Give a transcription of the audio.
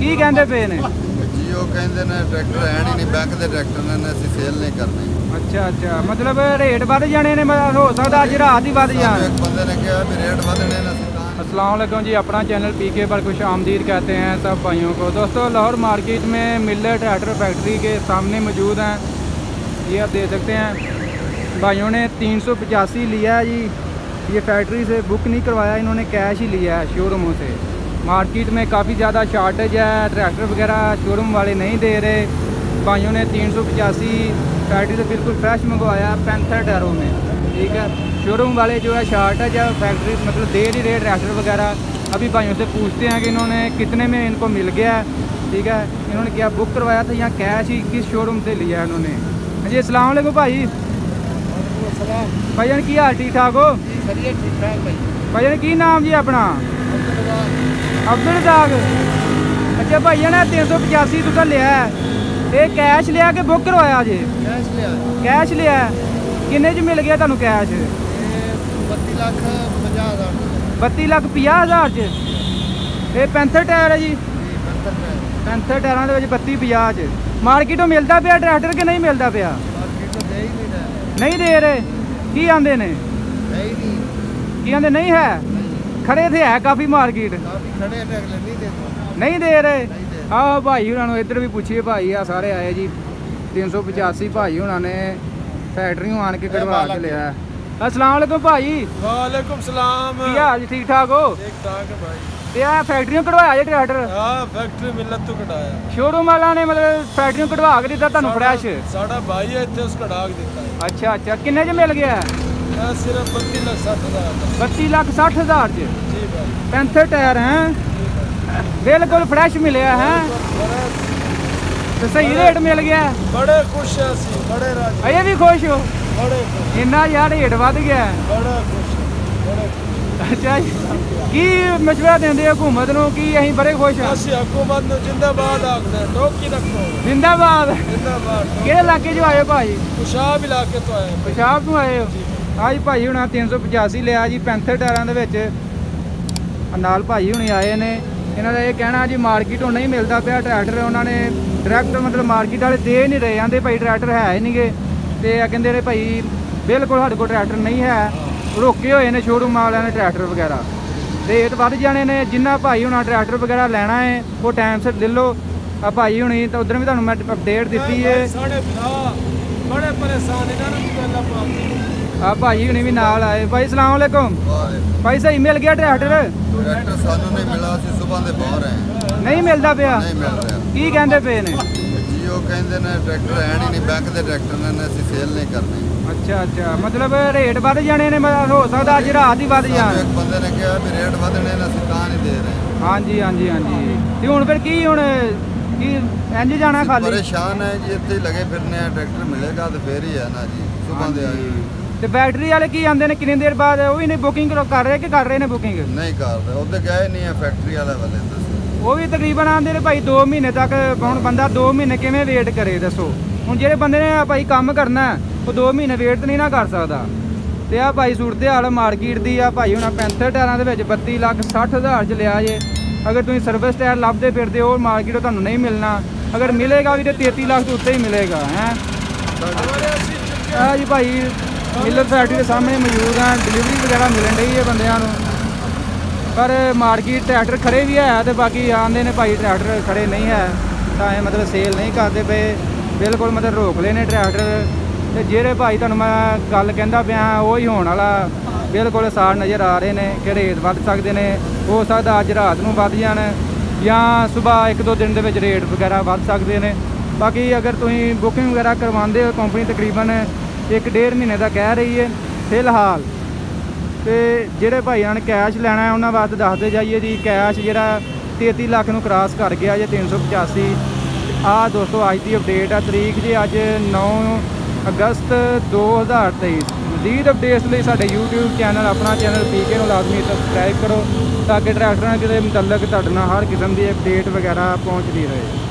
की कहते पे ने जी वो कहते ने ट्रैक्टर है नहीं बैंक के ट्रैक्टर ने असं सेल नहीं करने। अच्छा अच्छा मतलब रेट बढ़ जाने ने हो सकता अज रात ही बढ़ जाए। एक बंदे ने कहा भी रेट बढ़ने ने। अस्सलाम वालेकुम जी, अपना चैनल पीके पर खुश आमदीद कहते हैं सब भाइयों को। दोस्तों लाहौर मार्केट में मिलर ट्रैक्टर फैक्ट्री के सामने मौजूद हैं। ये आप देख सकते हैं भाइयों ने 385 लिया है जी। ये फैक्ट्री से बुक नहीं करवाया, इन्होंने कैश ही लिया है शोरूमों से। मार्केट में काफ़ी ज़्यादा शार्टेज है, ट्रैक्टर वगैरह शोरूम वाले नहीं दे रहे। भाइयों ने 385 फैक्ट्री से बिल्कुल फ्रेश मंगवाया पैंथर टायरों में, ठीक है। शोरूम वाले जो है शार्टेज है, फैक्ट्री मतलब दे नहीं रहे ट्रैक्टर वगैरह। अभी भाइयों से पूछते हैं कि इन्होंने कितने में इनको मिल गया है, ठीक है। इन्होंने क्या बुक करवाया था या कैश ही किस शोरूम से लिया है इन्होंने। जी अस्सलाम वालेकुम भाई। भाईजान की हाल ठीक ठाक हो? ठीक ठाक भाई। भाईजान की नाम जी अपना? अब्दुल रज़ाक। अच्छा भाईजान 385 तुसा लिया है, ये कैश लिया कि बुक करवाया जी? कैश लिया। कैश लिया। किन्ने च मिल गया तुहानू कैश? 32,50,000। 32,50,000 च। ये पैंथर टायर है जी? पैंथर टायरों के 32,50 च। मार्केटों मिलता पाया ट्रैक्टर कि नहीं मिलता पाया? नहीं दे रहे। की आंदे ने? की आंदे नहीं है? खड़े थे है काफ़ी मार्केट नहीं दे रहे। हाँ भाई उन्होंने इधर भी पूछिए, भाई आ सारे आए जी। 385 भाई उन्होंने फैक्ट्रियों आन के कढ़वा के लिया है। अस्सलाम वालेकुम भाई। वालेकुम सलाम। की हाल जी, ठीक ठाक हो? ठीक ठाक है भाई। फैक्ट्रियों कढ़वाया जी ट्रैक्टर? हाँ फैक्ट्री मिलत तो कढ़ाया। शोरूम वाला ने मतलब फैक्ट्रियों कढ़वा के दिता तुहानू फ्रैश? साडा भाई है इत्थे उस कढ़ा के दिता है। अच्छा अच्छा, किन्ने च मिल गया? सिर्फ 32,60,000। 32,60,000 च। जी भाई। पैंथर टायर हैं बिल्कुल फ्रैश मिले हैं तो सही रेट मिल गया। बड़े खुश है सी, बड़े राजी। अजे भी खुश हो? बड़े खुश। इन्ना यार रेट वध गया। बड़ा खुश बड़े खुश। अच्छा की मशवरा देंगे हुकूमत नूं कि असीं बड़े खुश हाँ? ਅਸੀਂ हुकूमत ਨੂੰ जिंदाबाद आखदे हैं, टोकी रखो जिंदाबाद। जिंदाबाद। किहड़े इलाके चों आए हो भाई? पेशाब इलाके तो आए हैं। पेशाब तो आए हो? आज भाई हुणा 385 लिया जी पैंथर टायरां दे विच। नाल भाई हुणी आए ने, इन्हां दा इह कहना जी मार्केटों नहीं मिलता पिया ट्रैक्टर। उन्होंने डायरैक्ट मतलब मार्केट वाले दे नहीं रहे, आंदे भाई ट्रैक्टर है ही नहीं गे। तो कहते ने भाई बिल्कुल साढ़े कोल ट्रैक्टर नहीं है, रोके हुए ने शोरूम वाले ने ट्रैक्टर वगैरह। रेट बढ़ जाने ने। जिन्ना भाई हुणा ट्रैक्टर वगैरह लैना है वो टाइम सिर ले लो। भाई हुणी तो उधर भी तुहानू मैं अपडेट दी है। बड़े परेशान भाई हुणी भी नाल आए। भाई सलाम वालेकुम। भाई सही मिल गया ट्रैक्टर? ट्रैक्टर सानू नहीं मिला, असं सुबह के बाहर हैं। नहीं मिलता पाया? नहीं मिल रहा। की कहते पे ने? जी वो कहते ने ट्रैक्टर है नहीं बैंक के ट्रैक्टर ने असं सेल नहीं करने। अच्छा अच्छा मतलब रेट बढ़ जाने ने, हो सकता अज रात ही बढ़ जाए। एक बंदे ने कहा भी रेट बढ़ने ने असं नहीं दे रहे। हाँ जी हाँ जी हाँ जी। तो हुण फिर की हुण की इंज जाना खाली? परेशान है जी, इतने लगे फिरने ट्रैक्टर मिलेगा तो फिर ही है ना जी। सुबह दे आए तो बैटरी वाले की आंदे ने कितनी देर बाद वो भी नहीं बुकिंग कर रहे कि कर रहे ने बुकिंग? नहीं कर रहे, उधर गए नहीं है फैक्ट्री वाले वाले। वो भी तकरीबन आंदे ने भाई 2 महीने तक। हुण बंदा 2 महीने किवें वेट करे दसो? हुण जिहड़े बंदे ने भाई काम करना वो 2 महीने वेट तो नहीं ना कर सकता। तो आ भाई सूरत हाल मार्केट की आ भाई हुण पैंथर टायरां दे विच 32,60,000 च लिया जे। अगर तुम सर्विस टायर लभदे फिरदे हो मार्केट तुहानू नहीं मिलना, अगर मिलेगा भी तो 33 लाख तो उत्ते ही मिलेगा है। जी भाई मिलर फैक्ट्री के सामने मौजूद हैं, डिलीवरी वगैरह मिलन रही है बंदियां नूं, पर मार्केट ट्रैक्टर खड़े भी है तो बाकी आंदे ने भाई ट्रैक्टर खड़े नहीं है तो मतलब सेल नहीं करते पे। बिल्कुल मतलब रोक लेने ट्रैक्टर। तो जेह्ड़े भाई तुहानू मैं गल कहंदा पिया वो ही होने वाला बिल्कुल सार नज़र आ रहे हैं कि रेट बढ़ सकते हैं। हो सकता अज रात नूं बढ़ जाण या सुबह 1-2 दिन दे विच रेट वगैरह बढ़ सकते हैं। बाकी अगर तुसीं बुकिंग वगैरह करवाते हो कंपनी तकरीबन 1-1.5 महीने का कह रही है फिलहाल। तो जोड़े भाइयों ने कैश लेना है उन्होंने वास्ते दसते जाइए जी। कैश जोड़ा 33 लाख नूं क्रॉस कर गया जी 385। आ दोस्तों अज की अपडेट है, तरीक जी अज 9 अगस्त 2023। मजीद अपडेट्स लिए साडे यूट्यूब चैनल अपना चैनल पीके नूं लाजमी सबसक्राइब करो ताकि ट्रैक्टरां के मुतलक तुहाडे नाल हर किस्म की अपडेट वगैरह पहुँचती रहे।